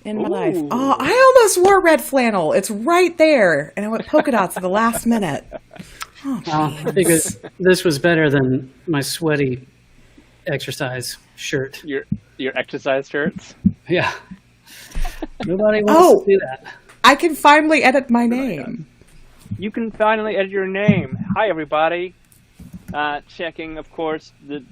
in my life. Oh, I almost wore red flannel. It's right there. And I went polka dots at the last minute. Oh, I think this was better than my sweaty exercise shirt. Your exercise shirts? Yeah. Nobody wants to do that. I can finally edit my name. You can finally edit your name. Hi, everybody. Checking, of course, the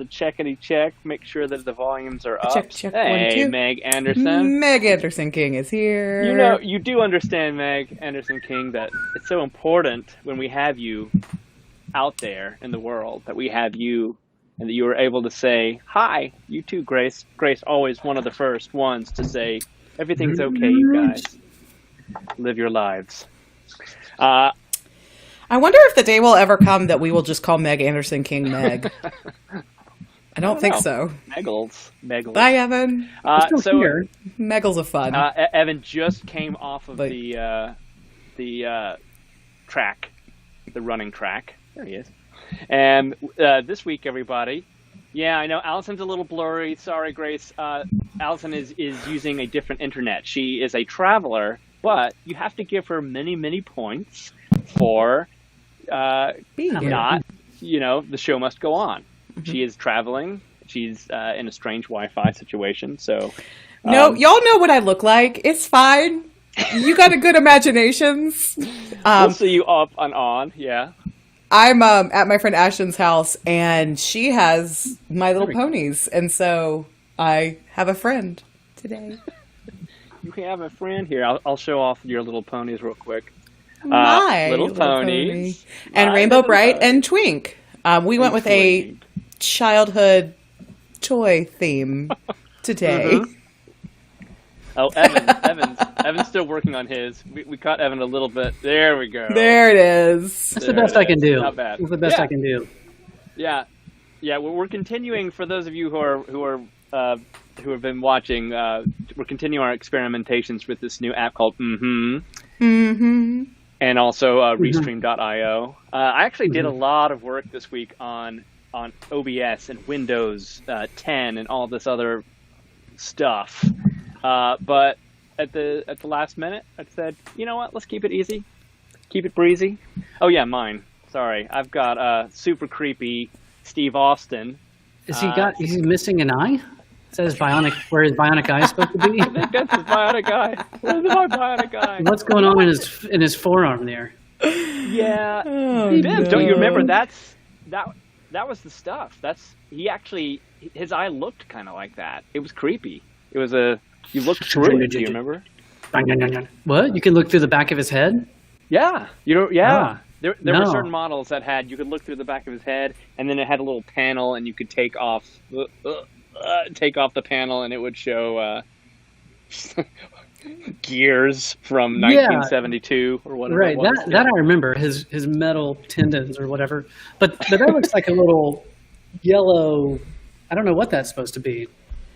checkity check. Make sure that the volumes are up. Check. Hey, 1, 2. Meg Anderson. Meg Anderson King is here. You know, you do understand, Meg Anderson King, that it's so important when we have you out there in the world, that we have you and that you were able to say, hi, you too, Grace. Grace, always one of the first ones to say, everything's okay, you guys. Live your lives. I wonder if the day will ever come that we will just call Meg Anderson King Meg. I don't think so. Meggles. Bye, Evan. So Meggles are fun. Evan just came off of the track, the running track. There he is. And this week, everybody. Yeah, I know Alison's a little blurry. Sorry, Grace. Alison is using a different internet. She is a traveler, but you have to give her many, many points for not, the show must go on. Mm-hmm. She is traveling. She's in a strange Wi-Fi situation. So, no, y'all know what I look like. It's fine. You got a good imaginations. We'll see you up and on. Yeah. I'm at my friend Ashton's house, and she has My Little Ponies, and so I have a friend today. You have a friend here. I'll show off your little ponies real quick. My little ponies. And Rainbow Bright and Twink. We went with a childhood toy theme today. Mm-hmm. Oh, Evan's still working on his. We caught Evan a little bit. There we go. There it is. That's the best I can do. Not bad. That's the best I can do. Yeah. We're continuing. For those of you who have been watching, we're continuing our experimentations with this new app called and also Restream.io. I actually did a lot of work this week on OBS and Windows 10 and all this other stuff. But at the last minute, I said, you know what? Let's keep it easy, keep it breezy. Oh yeah, mine. Sorry, I've got super creepy Steve Austin. Is he missing an eye? Is that his bionic? Where his bionic eye is supposed to be? I think that's his bionic eye. Where's my bionic eye? What's going on in his forearm there? Yeah, no. Don't you remember? That was the stuff. His eye looked kind of like that. It was creepy. It was you looked through it. Do you remember? What? You can look through the back of his head? Yeah. Yeah. There No. were certain models that you could look through the back of his head, and then it had a little panel, and you could take off the panel, and it would show gears from 1972 or whatever. Right. It was. That I remember, his metal tendons or whatever. But that looks like a little yellow. I don't know what that's supposed to be.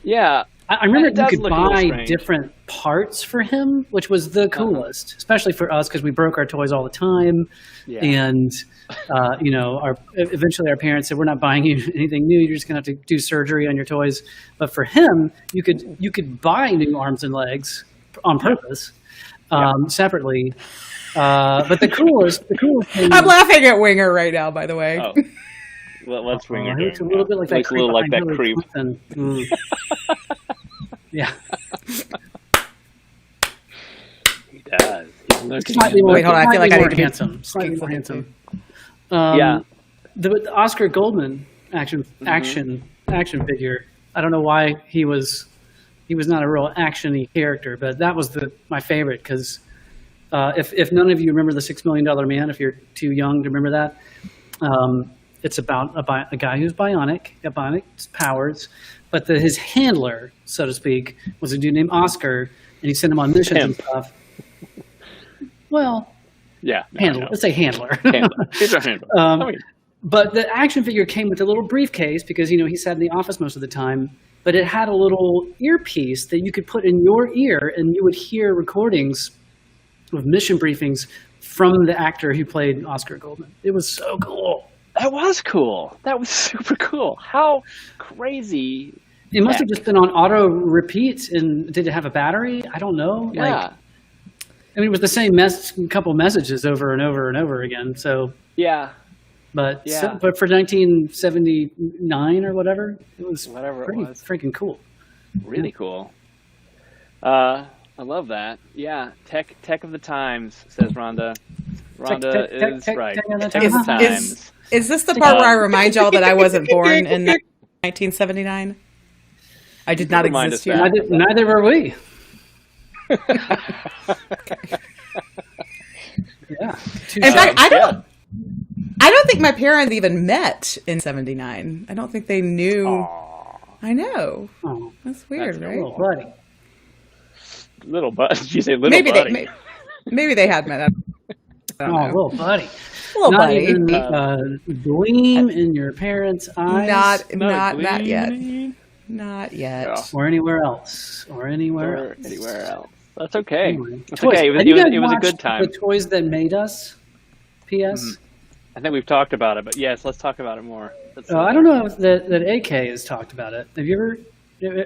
Yeah. I remember you could look a little buy strange. different parts for him, which was the coolest, especially for us because we broke our toys all the time. Yeah. And, eventually our parents said, we're not buying you anything new. You're just going to have to do surgery on your toys. But for him, you could buy new arms and legs on purpose separately. But the coolest thing. I'm laughing at Winger right now, by the way. Oh. Well, let's ring it. It's a little bit like that Looks a little like that creep. Yeah. He does. He's looking Wait, hold on. I feel like I need to be handsome. Slightly more handsome. Yeah. The Oscar Goldman action figure. I don't know why he was not a real action-y character, but that was my favorite because if none of you remember the $6 Million Man, if you're too young to remember that, it's about a guy who's bionic powers, but his handler, so to speak, was a dude named Oscar, and he sent him on missions and stuff. Well, yeah, handler. Let's say handler. He's a handler. But the action figure came with a little briefcase because he sat in the office most of the time. But it had a little earpiece that you could put in your ear, and you would hear recordings of mission briefings from the actor who played Oscar Goldman. It was so cool. That was cool. That was super cool. How crazy It must have just been on auto repeat. And did it have a battery? I don't know. Yeah. Like, I mean, it was the same couple messages over and over and over again. So yeah. but Yeah. but for 1979 or whatever, it was Whatever it pretty was. freaking cool. Really cool. I love that. Yeah, tech of the times, says Rhonda. Rhonda is right. Tech of the Tech of the times. times. Is this the part where I remind y'all that I wasn't born in 1979? I did not Remind exist us yet. that. Neither were we. Yeah. In fact, I don't think my parents even met in 79. I don't think they knew. Aw, I know. Oh, That's weird, That's right? little buddy. little buddy. Did you say little Maybe buddy? maybe they had met. I don't know. Little buddy. Little Not buddy. even gleam in your parents' eyes. Not yet. gleaming. Not yet. Yeah. Or anywhere else. Or anywhere Or else. anywhere else. That's okay. Anyway, That's toys. okay. It was, Have it you was, guys it was a watched good time. The Toys That Made Us. P.S. I think we've talked about it, but yes, let's talk about it more. I don't know if that AK has talked about it.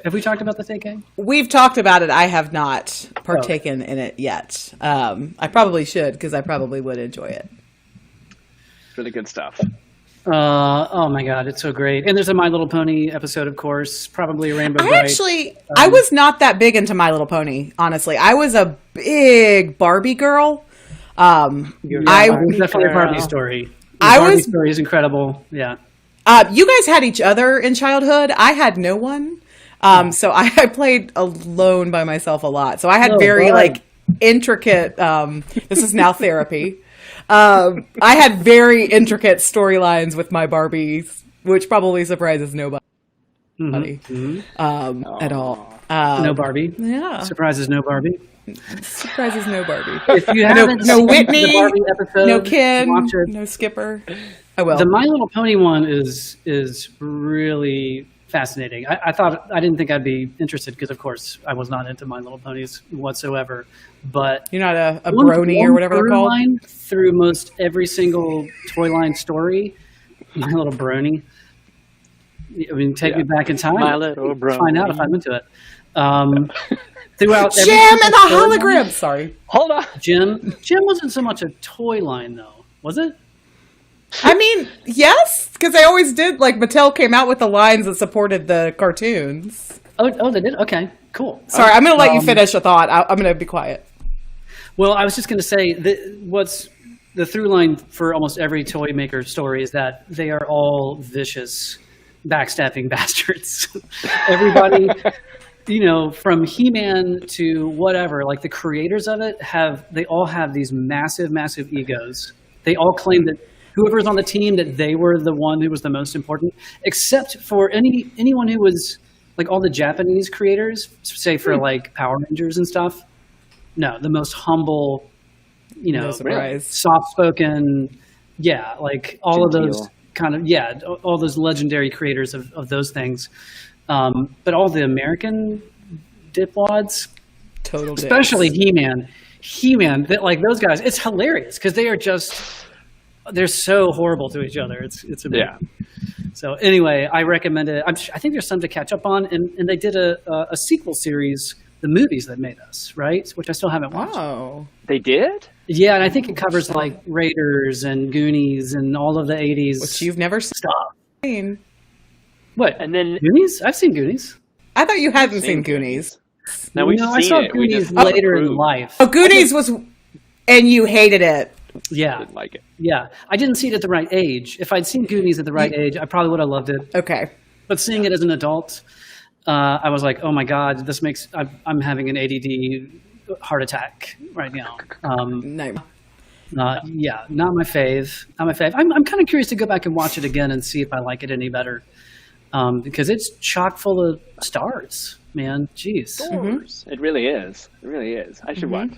Have we talked about this AK? We've talked about it. I have not partaken in it yet. I probably should because I probably would enjoy it. It's really good stuff. Oh my God, it's so great. And there's a My Little Pony episode, of course, probably a Rainbow Bright. I was not that big into My Little Pony, honestly. I was a big Barbie girl. It was definitely a Barbie story. Barbie story is incredible. Yeah. You guys had each other in childhood. I had no one. So I played alone by myself a lot. So I had very intricate, this is now therapy. I had very intricate storylines with my Barbies, which probably surprises nobody at all. No Barbie. Yeah. Surprises no Barbie. Surprises no Barbie. If you haven't no seen Whitney, the Barbie episode, no Ken, watch it. no Skipper. I will. The My Little Pony one is really fascinating. I didn't think I'd be interested because, of course, I was not into My Little Ponies whatsoever. But you're not a brony or whatever they're called. Line through most every single toy line story, My Little Brony. I mean, take me back in time. My Little Brony. Find out if I'm into it. Throughout Jim every and the single story hologram. line- Sorry. Hold on. Jim wasn't so much a toy line though, was it? I mean, yes, because they always did. Like Mattel came out with the lines that supported the cartoons. Oh, they did. Okay, cool. Sorry, I'm going to let you finish a thought. I'm going to be quiet. Well, I was just going to say that what's the through line for almost every toy maker story is that they are all vicious, backstabbing bastards. Everybody, from He-Man to whatever, like the creators of it they all have these massive, massive egos. They all claim that whoever's on the team, that they were the one who was the most important, except for anyone who was like all the Japanese creators, say for like Power Rangers and stuff. No, the most humble, No surprise. soft-spoken, like all Genteel. of those kind of, all those legendary creators of those things. But all the American dipwads, Total dicks. especially He-Man, that like those guys, it's hilarious because they're so horrible to each other. It's amazing. Yeah. So anyway, I recommend it. I think there's some to catch up on, and they did a sequel series, The Movies That Made Us, right? Which I still haven't watched. Oh. They did? Yeah, and I think it covers like Raiders and Goonies and all of the 80s. Which you've never seen. What? And then Goonies? I've seen Goonies. I thought you hadn't seen Goonies. now we've I seen saw it. We Goonies just later in approved. life. Oh, Goonies was... And you hated it. Yeah, Didn't like it. yeah. I didn't see it at the right age. If I'd seen Goonies at the right age, I probably would have loved it. Okay. But seeing it as an adult, I was like, oh my God, I'm having an ADD heart attack right now. No. Not my fave. Not my fave. I'm kind of curious to go back and watch it again and see if I like it any better. Because it's chock full of stars, man. Jeez. It really is. It really is. I should watch.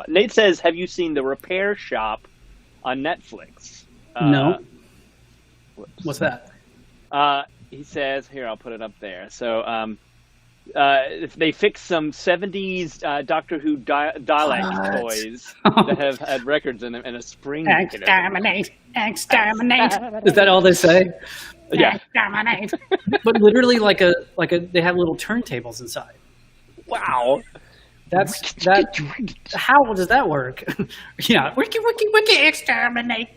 Nate says, have you seen The Repair Shop on Netflix? No. Whoops. What's that? He says, here, I'll put it up there. So if they fixed some 70s Doctor Who dialect toys that have had records in them and a spring. Exterminate! Exterminate! Is that all they say? Yeah. But literally like a they have little turntables inside. Wow. That. How does that work? Yeah, wiki exterminate.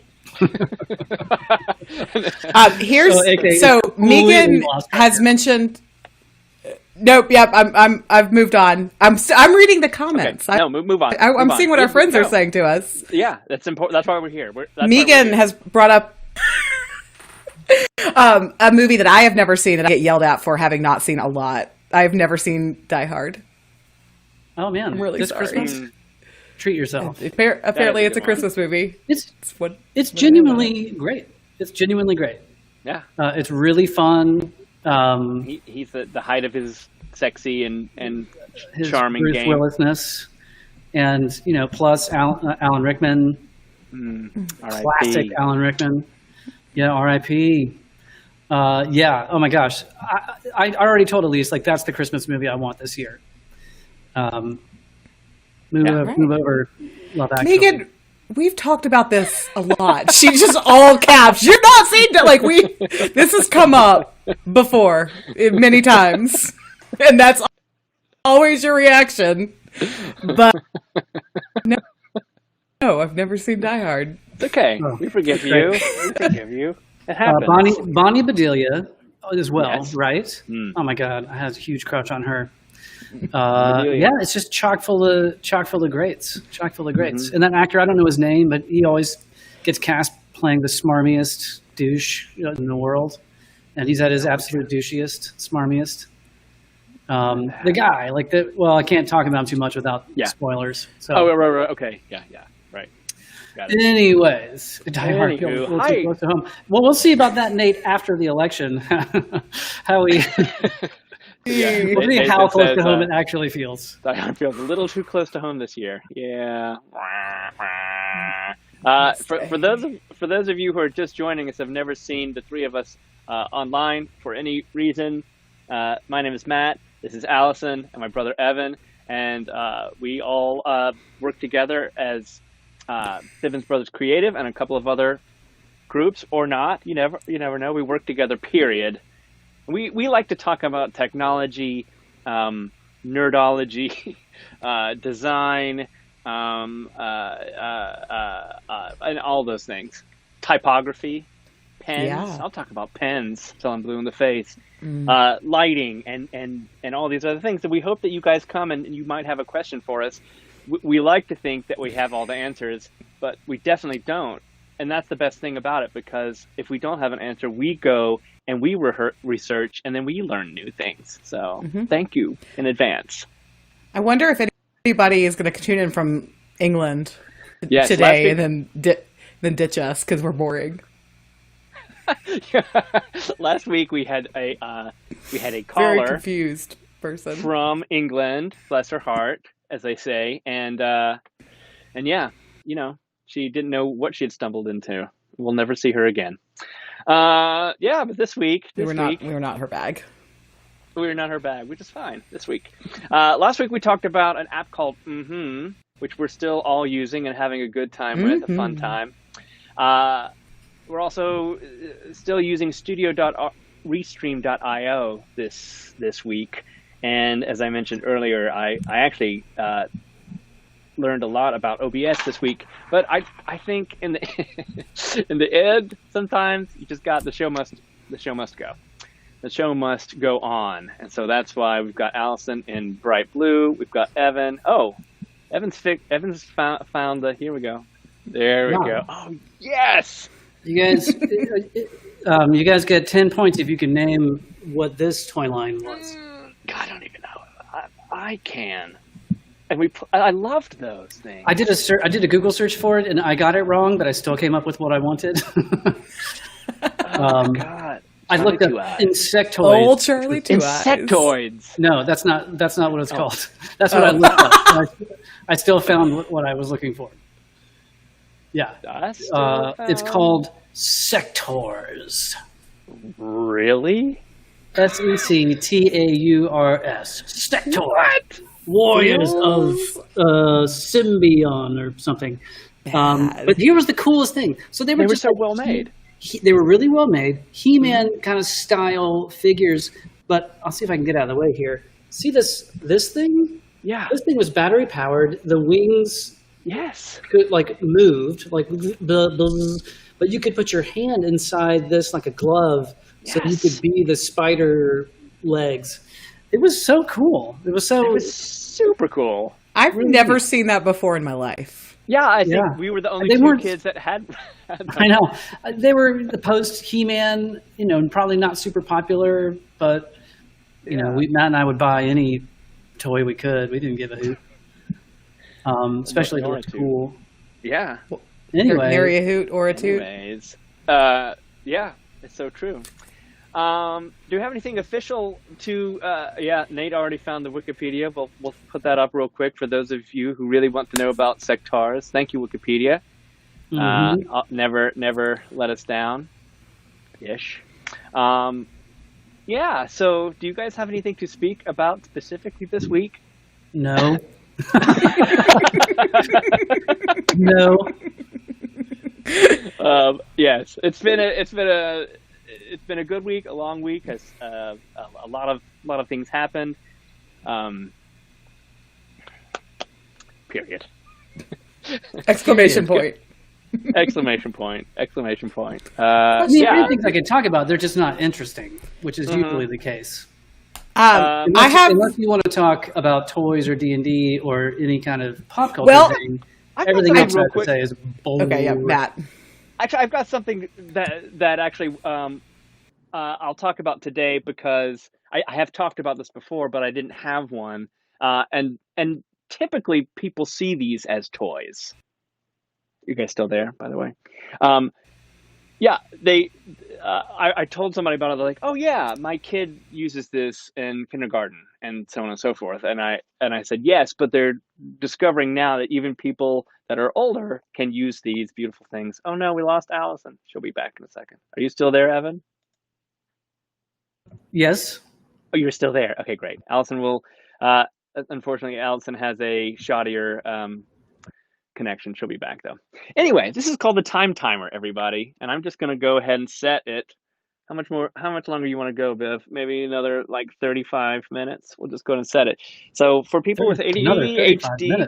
So Megan has mentioned. Nope. Yep. I've moved on. I'm reading the comments. Okay. No, move on. I'm seeing what our friends are saying to us. Yeah, that's important. That's why we're here. Megan has brought up a movie that I have never seen that I get yelled at for having not seen a lot. I've never seen Die Hard. Oh man, I'm really sorry. Christmas? Treat yourself. Apparently, it's a Christmas movie. It's genuinely great. It's genuinely great. Yeah, it's really fun. He's the height of his sexy and his charming Bruce game. Willisness, and plus Alan Rickman, classic Alan Rickman. Yeah, R.I.P. Yeah. Oh my gosh, I already told Elise that's the Christmas movie I want this year. Move over, Love Actually. Megan, we've talked about this a lot. She just all caps. You're not seeing that. This has come up before many times, and that's always your reaction. But no, I've never seen Die Hard. It's okay. We forgive you. We forgive you. It happens. Bonnie Bedelia as well, yes. Right? Oh my God, I had a huge crush on her. Yeah, it's just chock full of greats, Mm-hmm. And that actor, I don't know his name, but he always gets cast playing the smarmiest douche in the world, and he's at his absolute douchiest, smarmiest. The guy, I can't talk about him too much without spoilers. So. Oh, right. Okay, yeah, right. Got it. Anyways, Die Hard feels a little too close to home. Well, we'll see about that, Nate, after the election. How we. Yeah, we'll see how close to home it actually feels. Die Hard feels a little too close to home this year. Yeah. For those of you who are just joining us, have never seen the three of us online for any reason. My name is Matt. This is Alison and my brother Evan, and we all work together as Bivins Brothers Creative and a couple of other groups, or not. You never know. We work together. Period. We like to talk about technology, nerdology, design, and all those things. Typography, pens. Yeah. I'll talk about pens till I'm blue in the face. Lighting and all these other things. And we hope that you guys come and you might have a question for us. We like to think that we have all the answers, but we definitely don't. And that's the best thing about it, because if we don't have an answer, we go and we research, and then we learn new things. So Thank you in advance. I wonder if anybody is going to tune in from England Yes, today and then ditch us because we're boring. Last week we had a Very caller confused person from England, bless her heart, as they say, and yeah, she didn't know what she had stumbled into. We'll never see her again. Yeah, but this week we were not her bag. We were not her bag, which is fine this week. Last week we talked about an app called which we're still all using and having a good time with, a fun time. We're also still using studio.restream.io this week. And as I mentioned earlier, I actually learned a lot about OBS this week. But I think in the end, sometimes you just got the show must go. The show must go on. And so that's why we've got Alison in bright blue. We've got Evan. Oh, Evan's found the, here we go. There we go. Oh, yes. You guys get 10 points if you can name what this toy line was. God, I don't even know. I can. And I loved those things. I did a Google search for it, and I got it wrong, but I still came up with what I wanted. God. I looked up insectoids. Old Charlie Two Eyes. Insectoids. No, that's not what it's called. That's what I looked up. I still found what I was looking for. Yeah. It's called Sectors. Really? Sectaurs. Sectors. What? Warriors of Symbion or something. But here was the coolest thing. So they were so well made. they were really well made. He-Man kind of style figures, but I'll see if I can get out of the way here. See this thing? Yeah. This thing was battery powered. The wings could moved but you could put your hand inside this like a glove, so you could be the spider legs. It was so cool. It was super cool. I've never seen that before in my life. Yeah, I think we were the only two kids that had them. I know. They were the post He-Man, probably not super popular, but Matt and I would buy any toy we could. We didn't give a hoot. Especially if it looked cool. Yeah. Anyway. Nary a hoot or a toot. Anyways. Yeah, it's so true. Do you have anything official to, Nate already found the Wikipedia. We'll put that up real quick for those of you who really want to know about sectars. Thank you, Wikipedia. Never let us down. Ish. So do you guys have anything to speak about specifically this week? No. No. Yes, it's been a good week, a long week. A lot of things happened. Period. Exclamation point. Exclamation point. Exclamation point. Many things I could talk about. They're just not interesting, which is usually the case. Unless you want to talk about toys or D&D or any kind of pop culture thing, everything else I have to say is bold. Okay, yeah, Matt. Actually, I've got something that actually I'll talk about today because I have talked about this before, but I didn't have one. And typically people see these as toys. You guys still there, by the way? I told somebody about it. They're like, "Oh yeah, my kid uses this in kindergarten," and so on and so forth. And I said yes, but they're discovering now that even people that are older can use these beautiful things. Oh no, we lost Alison. She'll be back in a second. Are you still there, Evan? Yes. Oh, you're still there. Okay, great. Alison will. Unfortunately, Alison has a shoddier connection. She'll be back though. Anyway, this is called the time timer, everybody, and I'm just going to go ahead and set it. How much longer you want to go, Biv? Maybe another 35 minutes. We'll just go ahead and set it. So for people with ADHD,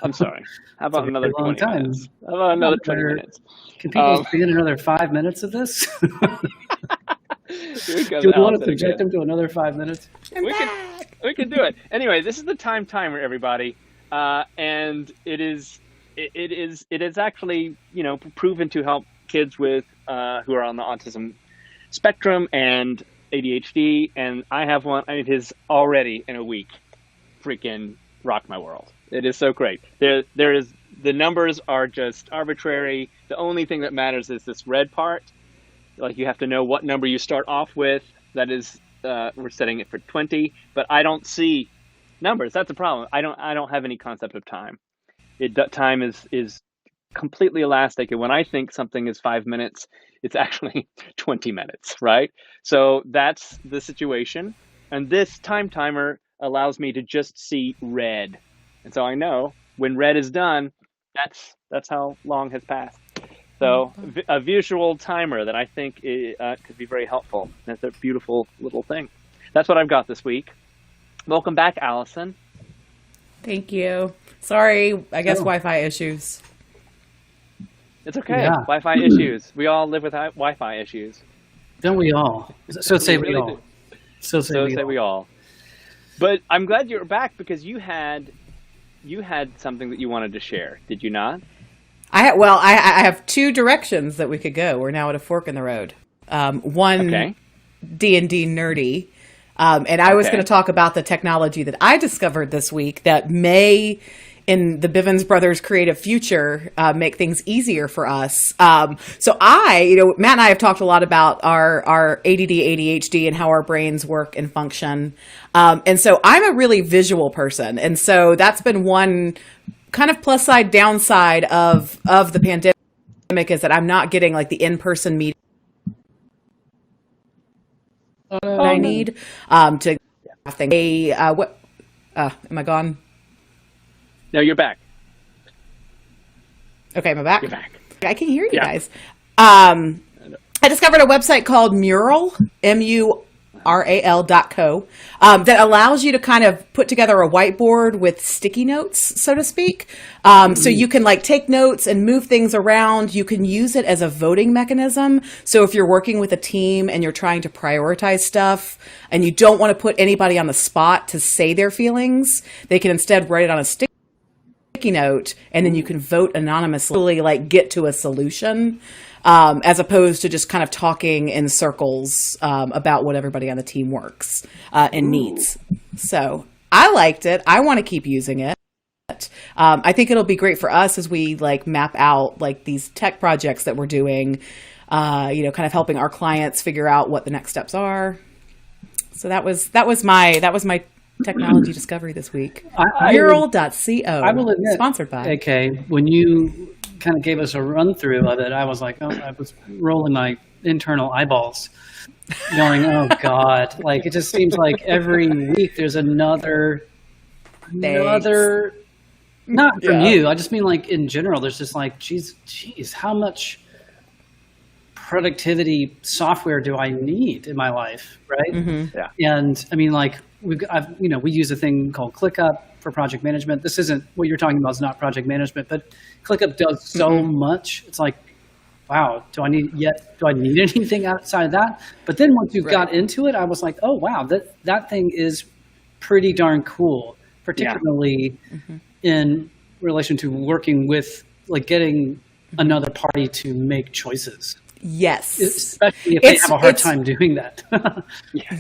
I'm sorry. How about another 20 minutes? How about another 20 minutes? Can people spend another 5 minutes of this? Do we want to subject them to another 5 minutes? We can do it. Anyway, this is the time timer, everybody. And it is actually, proven to help kids with who are on the autism spectrum and ADHD. And I have one. It is already in a week freaking rocked my world. It is so great. The numbers are just arbitrary. The only thing that matters is this red part. You have to know what number you start off with. That is, we're setting it for 20, but I don't see numbers. That's the problem. I don't have any concept of time. Time is completely elastic, and when I think something is 5 minutes, it's actually 20 minutes, right? So that's the situation, and this time timer allows me to just see red, and so I know when red is done, that's how long has passed. So a visual timer that I think could be very helpful. That's a beautiful little thing. That's what I've got this week. Welcome back, Alison. Thank you. Sorry, I guess Wi-Fi issues. It's okay. Yeah. Wi-Fi issues. We all live with Wi-Fi issues. Don't we all? So say we all. So say we all. But I'm glad you're back because you had something that you wanted to share. Did you not? I have two directions that we could go. We're now at a fork in the road. One D&D nerdy. And I was going to talk about the technology that I discovered this week that may, in the Bivins brothers' creative future, make things easier for us. So Matt and I have talked a lot about our ADD, ADHD, and how our brains work and function. And so I'm a really visual person. And so that's been one kind of plus side, downside of the pandemic is that I'm not getting the in-person meeting I need to think. What? Am I gone? No, you're back. Okay, am I back? You're back. I can hear you guys. I discovered a website called Mural, MURAL.co, that allows you to kind of put together a whiteboard with sticky notes, so to speak. So you can like take notes and move things around. You can use it as a voting mechanism. So if you're working with a team and you're trying to prioritize stuff and you don't want to put anybody on the spot to say their feelings, they can instead write it on a sticky note, and then you can vote anonymously, like get to a solution, as opposed to just kind of talking in circles about what everybody on the team works and needs. So I liked it. I want to keep using it. I think it'll be great for us as we like map out like these tech projects that we're doing, kind of helping our clients figure out what the next steps are. So that was my technology discovery this week. Mural.co. I will admit, sponsored by. Okay, when you kind of gave us a run through of it, I was like, I was rolling my internal eyeballs, going, oh God, like it just seems like every week there's another, not from you. I just mean like in general, there's just like, geez, how much productivity software do I need in my life, right? Mm-hmm. Yeah. And I mean, like we use a thing called ClickUp for project management. This isn't what you're talking about. Is not project management, but ClickUp does so much. It's like, wow, do I need anything outside of that? But then once you got into it, I was like, oh wow, that thing is pretty darn cool, particularly in relation to working with like getting another party to make choices. Yes. Especially if they have a hard time doing that.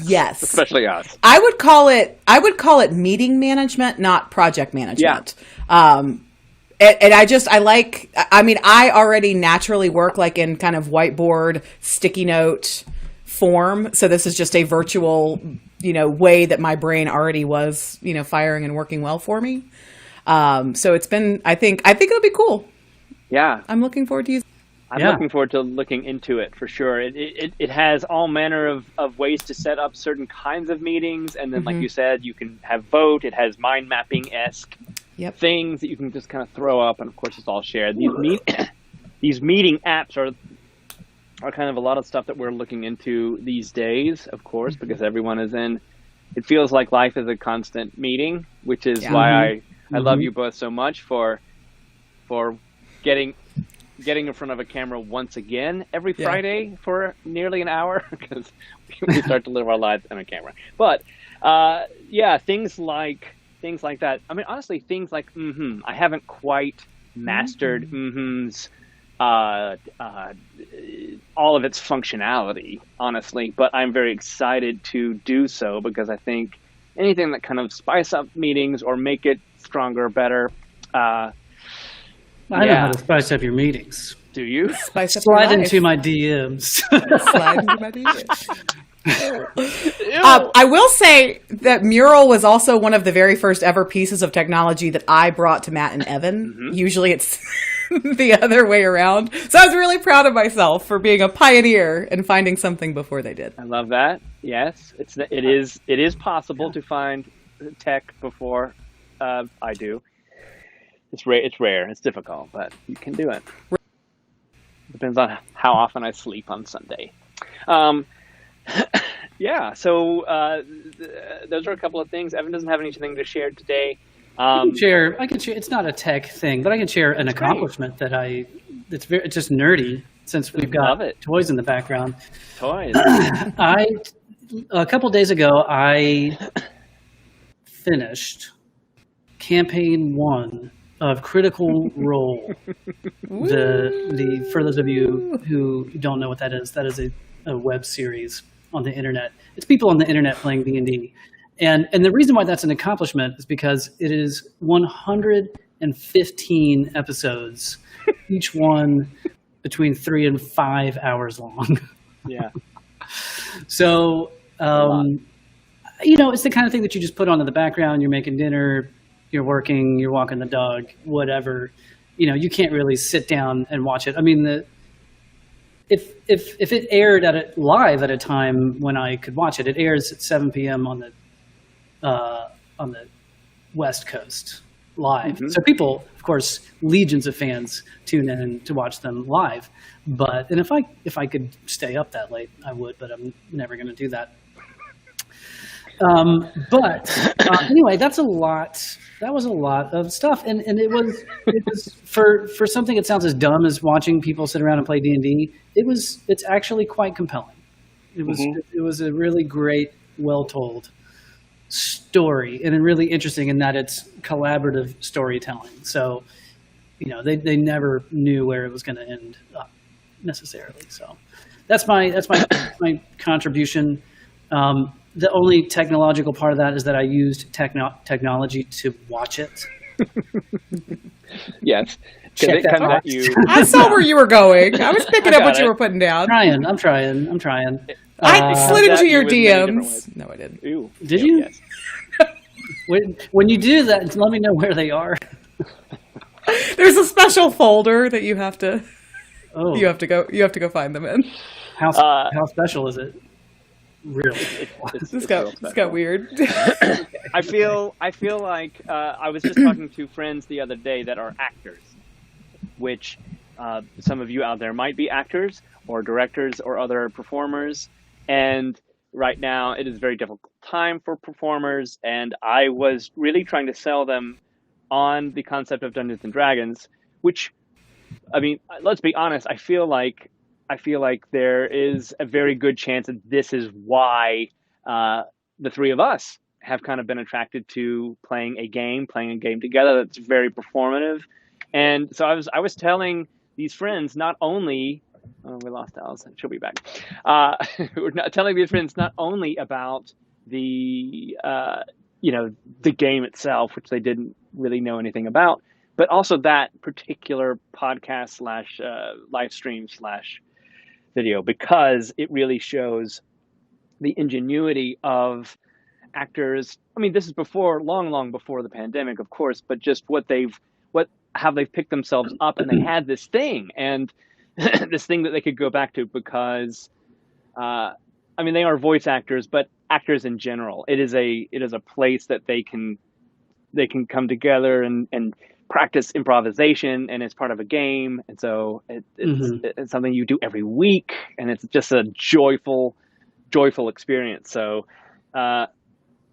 Yes. Especially us. I would call it meeting management, not project management. Yeah. I already naturally work like in kind of whiteboard, sticky note form. So this is just a virtual, way that my brain already was, firing and working well for me. So it's been, I think it'll be cool. Yeah. I'm looking forward to using. I'm looking forward to looking into it for sure. It has all manner of ways to set up certain kinds of meetings. And then, like you said, you can have vote. It has mind mapping-esque things that you can just kind of throw up. And of course, it's all shared. These meeting apps are kind of a lot of stuff that we're looking into these days, of course, because everyone is in. It feels like life is a constant meeting, which is why I love you both so much for getting in front of a camera once again every Friday for nearly an hour, because we start to live our lives on a camera. But things like that. I mean, honestly, things like I haven't quite mastered all of its functionality, honestly, but I'm very excited to do so, because I think anything that kind of spice up meetings or make it stronger, better. I know how to spice up your meetings. Do you? Slide into my DMs. Slide into my DMs. I will say that Mural was also one of the very first ever pieces of technology that I brought to Matt and Evan. Usually it's the other way around. So I was really proud of myself for being a pioneer and finding something before they did. I love that. Yes, it is possible to find tech before I do. It's rare. It's difficult, but you can do it. Depends on how often I sleep on Sunday. So those are a couple of things. Evan doesn't have anything to share today. I can share. It's not a tech thing, but I can share an accomplishment that it's just nerdy, since we've got toys in the background. Toys. A couple days ago, I finished campaign 1 of Critical Role. For those of you who don't know what that is a web series on the internet. It's people on the internet playing D&D. And the reason why that's an accomplishment is because it is 115 episodes, each one between 3 and 5 hours long. Yeah. So, it's the kind of thing that you just put on in the background. You're making dinner, you're working, you're walking the dog, whatever. You can't really sit down and watch it. I mean, if it aired live at a time when I could watch it, it airs at 7 p.m. on the West Coast, live. Mm-hmm. So people, of course, legions of fans tune in to watch them live. And if I could stay up that late, I would, but I'm never going to do that. Anyway, that's a lot. That was a lot of stuff, and it was for something that sounds as dumb as watching people sit around and play D&D. It's actually quite compelling. It was a really great, well told story, and really interesting in that it's collaborative storytelling. So, they never knew where it was going to end up necessarily. So, that's my contribution. The only technological part of that is that I used technology to watch it. Yes. It comes at you. I saw where you were going. I was picking up what you were putting down. I'm trying. I slid into your DMs. No, I didn't. Ooh. Did you? Yes. When you do that, let me know where they are. There's a special folder that you have to. Oh. You have to go find them in. How special is it? Really, this got weird. I feel like I was just talking to friends the other day that are actors, which some of you out there might be actors or directors or other performers, and right now it is a very difficult time for performers, and I was really trying to sell them on the concept of Dungeons and Dragons, which, I mean, let's be honest, I feel like there is a very good chance that this is why the three of us have kind of been attracted to playing a game together that's very performative. And so I was telling these friends not only, we lost Alison, she'll be back. We're not telling these friends not only about the game itself, which they didn't really know anything about, but also that particular podcast / live stream / video, because it really shows the ingenuity of actors. I mean, this is long before the pandemic, of course, but just how they've picked themselves up, and they had this thing and this thing that they could go back to, because I mean, they are voice actors, but actors in general. It is a place that they can come together and practice improvisation, and it's part of a game, and so it's something you do every week, and it's just a joyful experience. So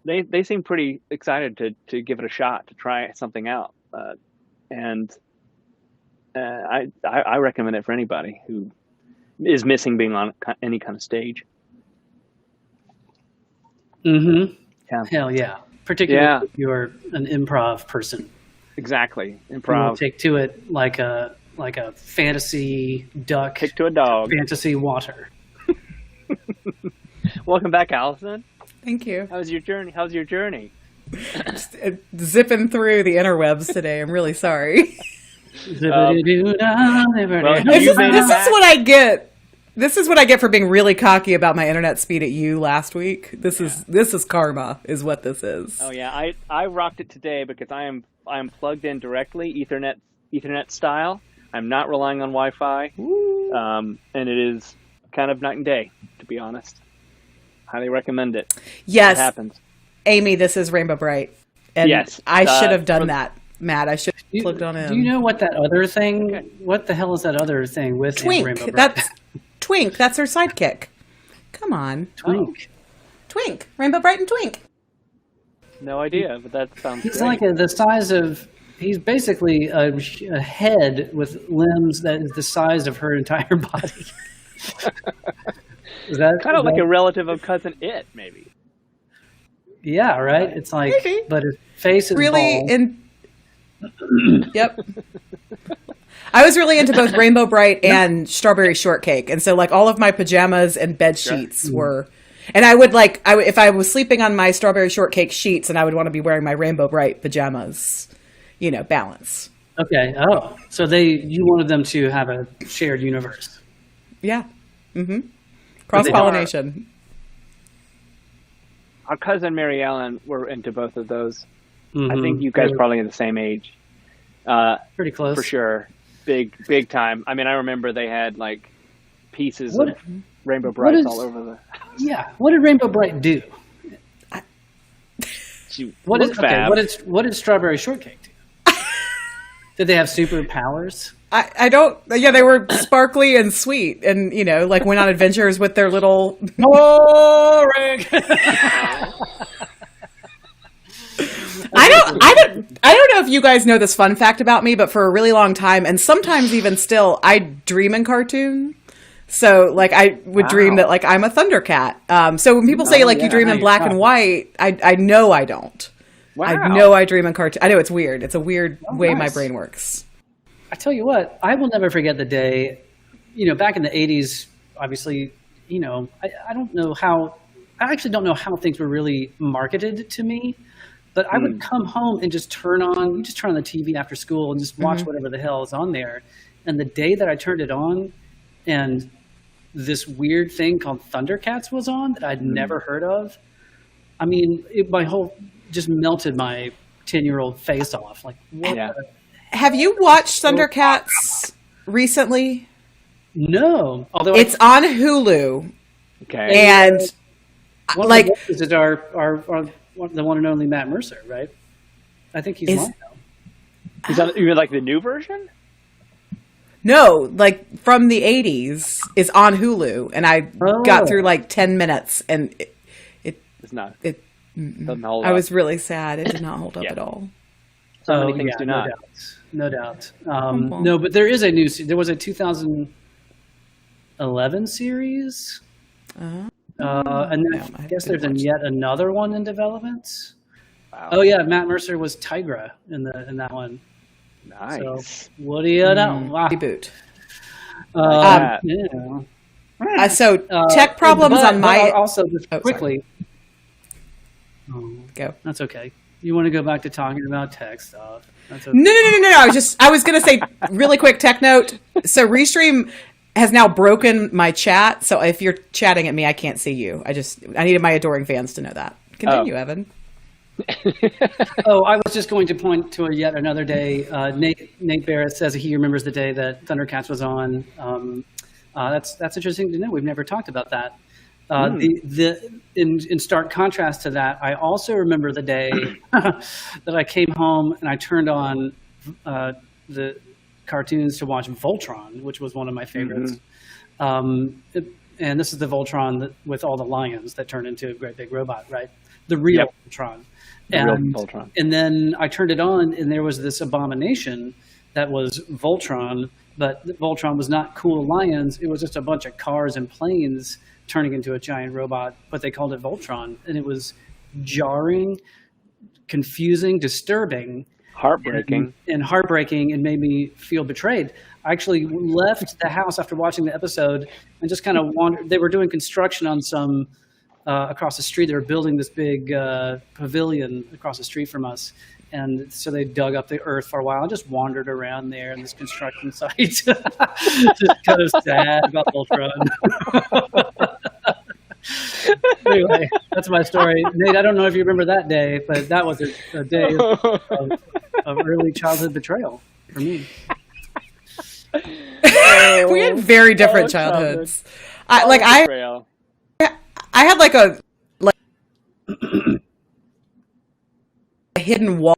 they seem pretty excited to give it a shot, to try something out, and I recommend it for anybody who is missing being on any kind of stage. Yeah. Hell yeah, particularly if you're an improv person. Exactly, improv. We'll take to it like a fantasy duck. Kick to a dog. Fantasy water. Welcome back, Alison. Thank you. How's your journey? Just, zipping through the interwebs today. I'm really sorry. This is what I get. This is what I get for being really cocky about my internet speed at you last week. This is karma, is what this is. Oh yeah, I rocked it today because I am plugged in directly, Ethernet style. I'm not relying on Wi-Fi, and it is kind of night and day, to be honest. Highly recommend it. Yes, it happens. Amy, this is Rainbow Bright, and yes, I should have done that. Matt, I should have plugged on in. Do you know what that other thing? Okay. What the hell is that other thing with Twink? Rainbow Bright? That's Twink. That's her sidekick. Come on, Twink. Twink. Rainbow Bright and Twink. No idea, but that sounds. He's great. like the size of. He's basically a head with limbs that is the size of her entire body. Is that kind of like a relative of Cousin It, maybe? Yeah, right. It's like, maybe. But his face is really bald. Yep. I was really into both Rainbow Bright and Strawberry Shortcake, and so like all of my pajamas and bed sheets were. And I would if I was sleeping on my Strawberry Shortcake sheets, and I would want to be wearing my Rainbow Bright pajamas, balance. Okay. Oh, so you wanted them to have a shared universe. Yeah. Mm-hmm. Cross-pollination. Our cousin Mary Ellen were into both of those. Mm-hmm. I think you guys probably in the same age. Pretty close. For sure. Big time. I mean, I remember they had like pieces of Rainbow Brights all over the... Yeah. What did Rainbow Bright do? What did did Strawberry Shortcake do? Did they have superpowers? I don't. Yeah, they were sparkly and sweet, and like went on adventures with their little. Boring. I don't know if you guys know this fun fact about me, but for a really long time, and sometimes even still, I dream in cartoon. So like I would dream that like I'm a Thundercat. So when people say like you dream in black and white, I know I don't. Wow. I know I dream in cartoon. I know it's weird. It's a weird way my brain works. I tell you what, I will never forget the day, back in the 80s, obviously, I don't know how, I actually don't know how things were really marketed to me, but I would come home and just turn on the TV after school and just watch whatever the hell is on there. And the day that I turned it on and this weird thing called Thundercats was on that I'd never heard of, I mean, just melted my 10-year-old face off. Like, what? Yeah. Have you watched Thundercats recently? No. Although it's on Hulu. Okay. And like, is it our the one and only Matt Mercer, right? I think he's on now. Is that even like the new version? No, like from the 80s is on Hulu, and I got through like 10 minutes, and It's not. It doesn't hold up. I was really sad. It did not hold up at all. So many things do not. No doubt. No, but there is a new. There was a 2011 series, and then I guess there's yet another one in development. Wow. Oh yeah, Matt Mercer was Tigra in that one. Nice. So what do you know? Wow. Reboot. Yeah. So tech problems on my also just quickly. Go. That's okay. You want to go back to talking about tech stuff? That's okay. No. I was going to say really quick tech note. So Restream has now broken my chat. So if you're chatting at me, I can't see you. I needed my adoring fans to know that. Continue, Evan. I was just going to point to yet another day. Nate Barrett says he remembers the day that Thundercats was on. That's interesting to know. We've never talked about that. In stark contrast to that, I also remember the day that I came home and I turned on the cartoons to watch Voltron, which was one of my favorites. And this is the Voltron with all the lions that turned into a great big robot, right? The real Voltron. And then I turned it on, and there was this abomination that was Voltron, but Voltron was not cool lions. It was just a bunch of cars and planes turning into a giant robot, but they called it Voltron. And it was jarring, confusing, disturbing. Heartbreaking. And heartbreaking, and made me feel betrayed. I actually left the house after watching the episode and just kind of wandered. They were doing construction on some across the street. They were building this big pavilion across the street from us. And so they dug up the earth for a while. I just wandered around there in this construction site. Just kind of sad about Voltron. Anyway, that's my story. Nate, I don't know if you remember that day, but that was a day of early childhood betrayal for me. We had very different childhoods. I had like a hidden wall.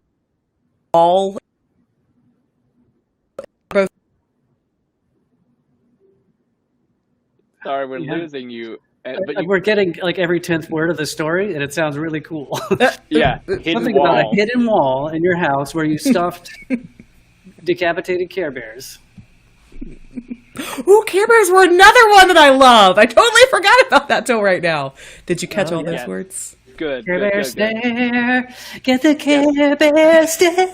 Sorry, we're losing you. But we're getting like every 10th word of the story, and it sounds really cool. Yeah, something about a hidden wall in your house where you stuffed decapitated Care Bears. Ooh, Care Bears were another one that I love. I totally forgot about that till right now. Did you catch all those words? Good. Care Bear stare, get the Care Bear stare.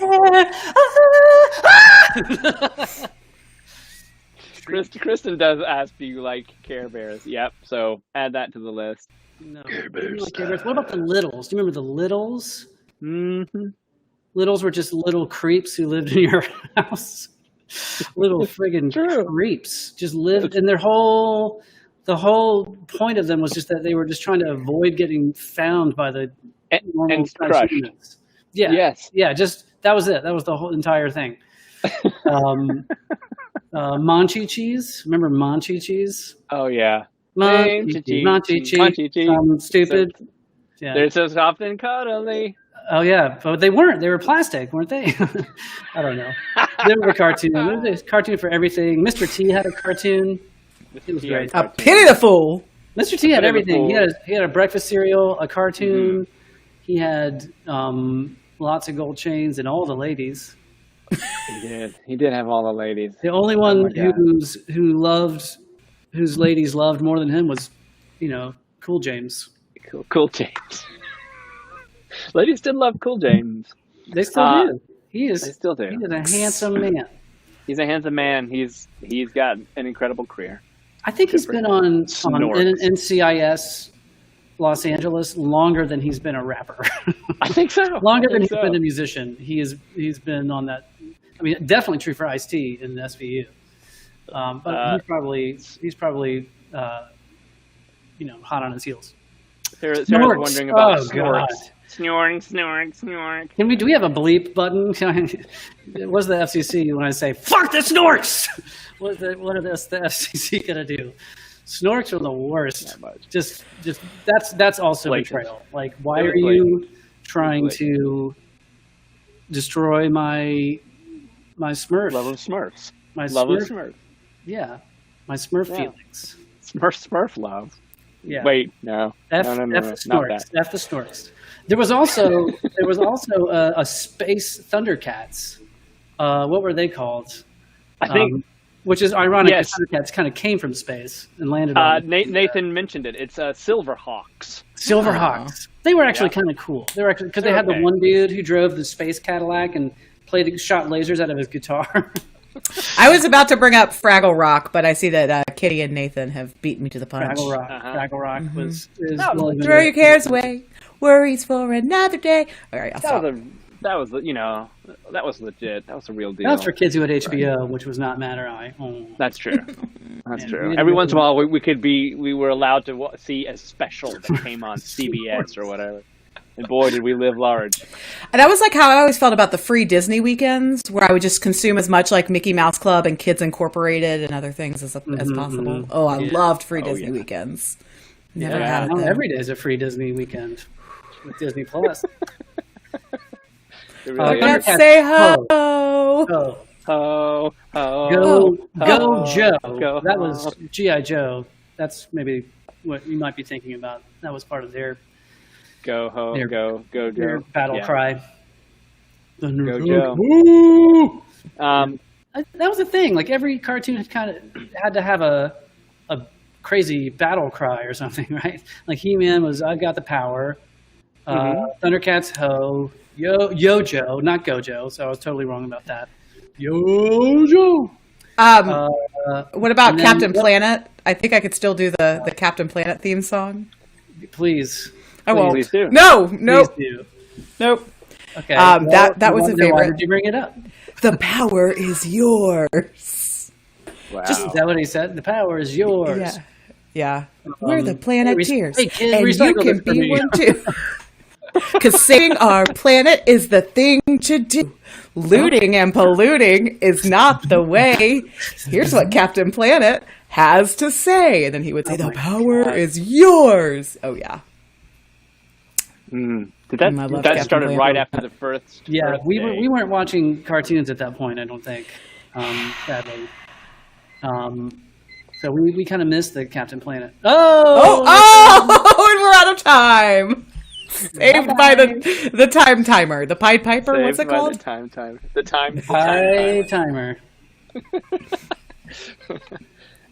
Kristen does ask, do you like Care Bears? Yep, so add that to the list. No. Care Bears. Like Care Bears. What about the Littles? Do you remember the Littles? Mm-hmm. Littles were just little creeps who lived in your house. Little friggin' creeps. Just lived, and the whole point of them was just that they were just trying to avoid getting found by the normal crushed. Humans. Yeah. Yes. Yeah, just that was it. That was the whole entire thing. Manchi cheese. Remember Manchi cheese? Oh yeah. Manchi cheese. Stupid. Yeah. They're so soft and cuddly. Oh yeah, but they weren't. They were plastic, weren't they? I don't know. They were a cartoon. There was a cartoon for everything. Mr. T had a cartoon. It was great. A pity the fool. Mr. T had everything. He had a breakfast cereal, a cartoon. He had lots of gold chains and all the ladies. He did. He did have all the ladies. The only one whose ladies loved more than him was, Cool James. Cool James. Ladies did love Cool James. They still do. They still do. He is a handsome man. He's a handsome man. He's got an incredible career. I think he's been on NCIS Los Angeles longer than he's been a rapper. I think so. Longer than he's been a musician. He's been on that. I mean, definitely true for Ice-T in SVU. But he's probably hot on his heels. Sarah's wondering about snorts. Snoring. Do we have a bleep button? What's the FCC when I say "fuck the snorks"? What are the FCC gonna do? Snorks are the worst. Just that's also betrayal. Like, why are you trying to destroy my Smurf? Love of Smurfs. My love Smurf, of Smurf. Yeah, my Smurf feelings. Smurf love. Yeah. Wait, no. F no, the Snorks. F the Snorks. There was also a Space Thundercats. What were they called? I think, which is ironic. Yes. Thundercats kind of came from space and landed on. Nathan mentioned it. It's Silverhawks. Silverhawks. They were actually kind of cool. They were actually because they had the one dude who drove the space Cadillac and shot lasers out of his guitar. I was about to bring up Fraggle Rock, but I see that Kitty and Nathan have beaten me to the punch. Fraggle Rock was throw your cares away, worries for another day. All right, that was legit. That was a real deal. That was for kids who had HBO, which was not Matter Eye. Oh. That's true. That's true. Every once in a while, we were allowed to see a special that came on CBS or whatever. And boy, did we live large. And that was like how I always felt about the free Disney weekends, where I would just consume as much like Mickey Mouse Club and Kids Incorporated and other things as possible. Oh, I loved free Disney weekends. Never had it. Every day is a free Disney weekend with Disney Plus. Let's say ho. Ho, ho. Go Joe. That ho. was G.I. Joe. That's maybe what you might be thinking about. That was part of their... Go ho, go Joe. Battle cry. Go Joe. That was the thing. Like, every cartoon had to have a crazy battle cry or something, right? Like, He-Man was "I've got the power." Thundercats, ho. Yo Joe, not Gojo. So I was totally wrong about that. Yo Joe. What about Captain Planet? I think I could still do the Captain Planet theme song. Please. I won't. Please do. No. Please do. Nope. Okay. That was a favorite. Why did you bring it up? The power is yours. Wow. Is that what he said? The power is yours. Yeah. We're the Planeteers. Hey, kid, and you can be one too. Because saving our planet is the thing to do. Looting and polluting is not the way. Here's what Captain Planet has to say. And then he would say, the power is yours. Oh, yeah. Did that started right after the first? Yeah, we weren't watching cartoons at that point, I don't think, sadly. So we kind of missed the Captain Planet. And we're out of time. Saved by the time timer, the Pied Piper. What's it called? The time timer. The time timer.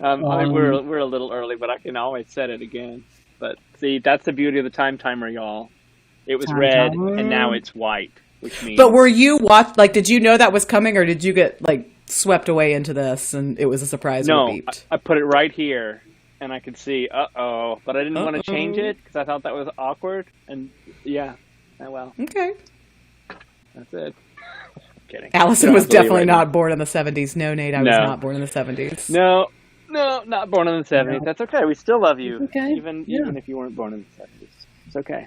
I mean, we're a little early, but I can always set it again. But see, that's the beauty of the time timer, y'all. It was red, and now it's white, which means. But were you did you know that was coming, or did you get swept away into this, and it was a surprise? No, when it beeped? I put it right here, and I could see. But I didn't want to change it because I thought that was awkward. And yeah, well. Okay. That's it. Kidding. Alison was definitely not born in the 70s. No, Nate, I was not born in the 70s. No, not born in the 70s. No. That's okay. We still love you, even if you weren't born in the 70s. It's okay.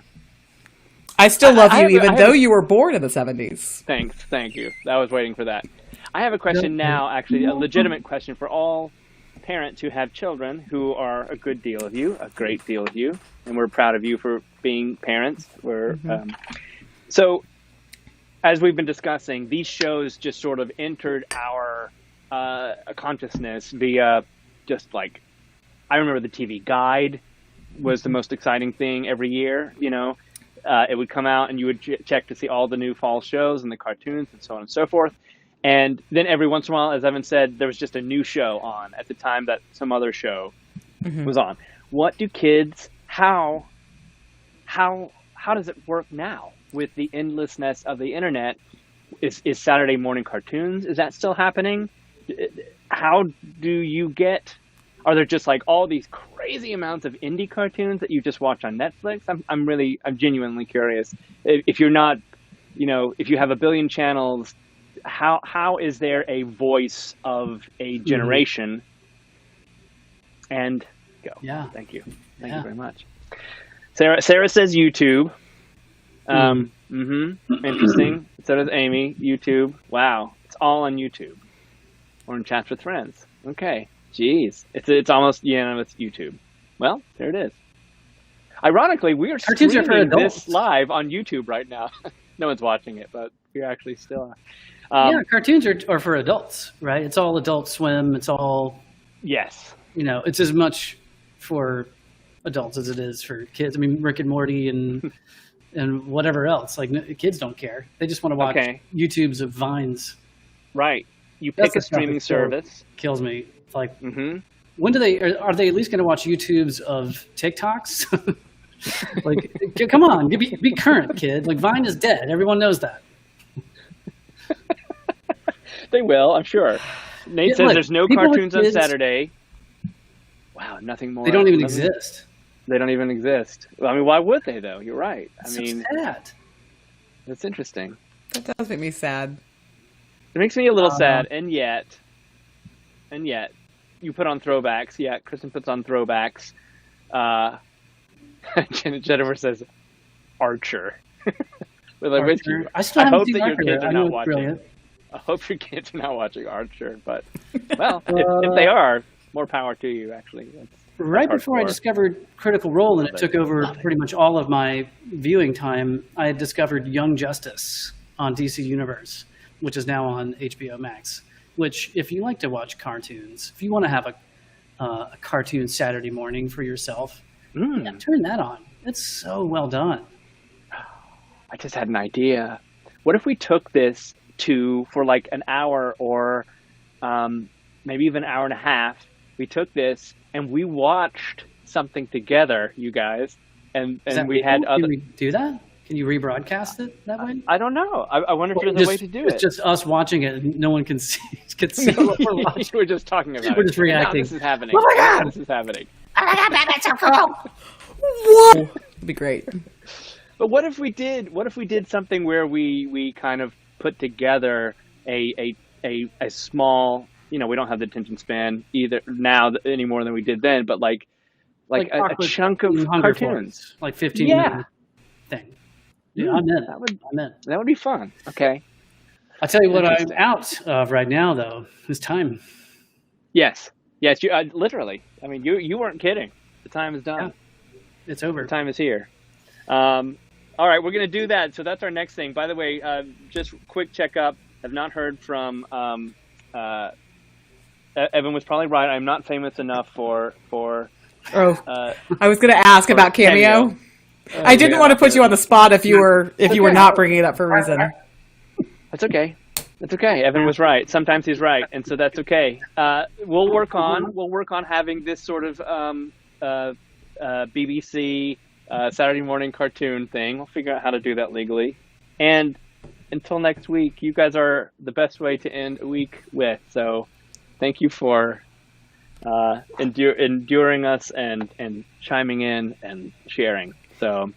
I still love you, even though you were born in the 70s. Thank you. I was waiting for that. I have a question now, actually, a legitimate question for all parents who have children who are a good deal of you, a great deal of you, and we're proud of you for being parents. So, as we've been discussing, these shows just sort of entered our consciousness via just like, I remember the TV Guide was the most exciting thing every year. It would come out and you would check to see all the new fall shows and the cartoons and so on and so forth. And then every once in a while, as Evan said, there was just a new show on at the time that some other show was on. What do kids, how does it work now with the endlessness of the internet? Is Saturday morning cartoons, is that still happening? How do you are there just like all these crazy amounts of indie cartoons that you just watch on Netflix? I'm genuinely curious. If you're not, if you have a billion channels, how is there a voice of a generation? And go. Yeah. Thank you. Thank you very much. Sarah says YouTube. Interesting. So does Amy. YouTube. Wow. It's all on YouTube. Or in chats with friends. Okay. Jeez. It's almost it's YouTube. Well, there it is. Ironically, we are streaming this live on YouTube right now. No one's watching it, but we're actually still cartoons are for adults, right? It's all Adult Swim. It's all it's as much for adults as it is for kids. I mean, Rick and Morty and whatever else. Like, kids don't care. They just want to watch YouTubes of Vines. Right. You pick a streaming service. Kills me. It's like, when are they at least going to watch YouTubes of TikToks? Like, come on, be current, kid. Like, Vine is dead. Everyone knows that. They will, I'm sure. Nate says there's no cartoons on Saturday. Wow, nothing more. They don't even exist. They don't even exist. Well, I mean, why would they, though? You're right. So sad. That's interesting. That does make me sad. It makes me a little sad, and yet, you put on throwbacks. Yeah, Kristen puts on throwbacks. Jennifer says, Archer. Archer. I hope that your kids are not watching. Brilliant. I hope your kids are not watching Archer, but well, if they are, more power to you. Actually, right before I discovered Critical Role, and it took over pretty much all of my viewing time, I had discovered Young Justice on DC Universe, which is now on HBO Max. Which, if you like to watch cartoons, if you want to have a cartoon Saturday morning for yourself, turn that on. It's so well done. I just had an idea. What if we took this for like an hour or maybe even an hour and a half? We took this and we watched something together, you guys, and we had other. Can we do that? Can you rebroadcast it that way? I don't know. I wonder if there's a way to do it. It's just us watching it, and no one can see what we're watching. We're just talking about it. We're just reacting. Now this is happening. Oh my God! This is happening. Oh my God, Batman's so cool! What? It'd be great. But what if we did something where we kind of put together a small, we don't have the attention span either now any more than we did then, but like a chunk of cartoons, like 15-minute thing. Yeah, I'm in. That would be fun. Okay. I'll tell you what I'm out of right now, though, is time. Yes. You, literally. I mean, you weren't kidding. The time is done. Yeah. It's over. The time is here. All right, we're going to do that. So that's our next thing. By the way, just quick checkup. Have not heard from Evan was probably right. I'm not famous enough for I was going to ask about Cameo. I didn't want to put you on the spot if you were not bringing it up for a reason. That's okay. That's okay. Evan was right. Sometimes he's right, and so that's okay. We'll work on having this sort of BBC Saturday morning cartoon thing. We'll figure out how to do that legally. And until next week, you guys are the best way to end a week with. So thank you for enduring us and chiming in and sharing. So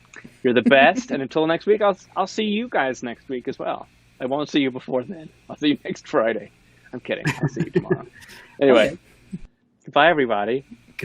you're the best. And until next week, I'll see you guys next week as well. I won't see you before then. I'll see you next Friday. I'm kidding. I'll see you tomorrow. Anyway, Goodbye, everybody.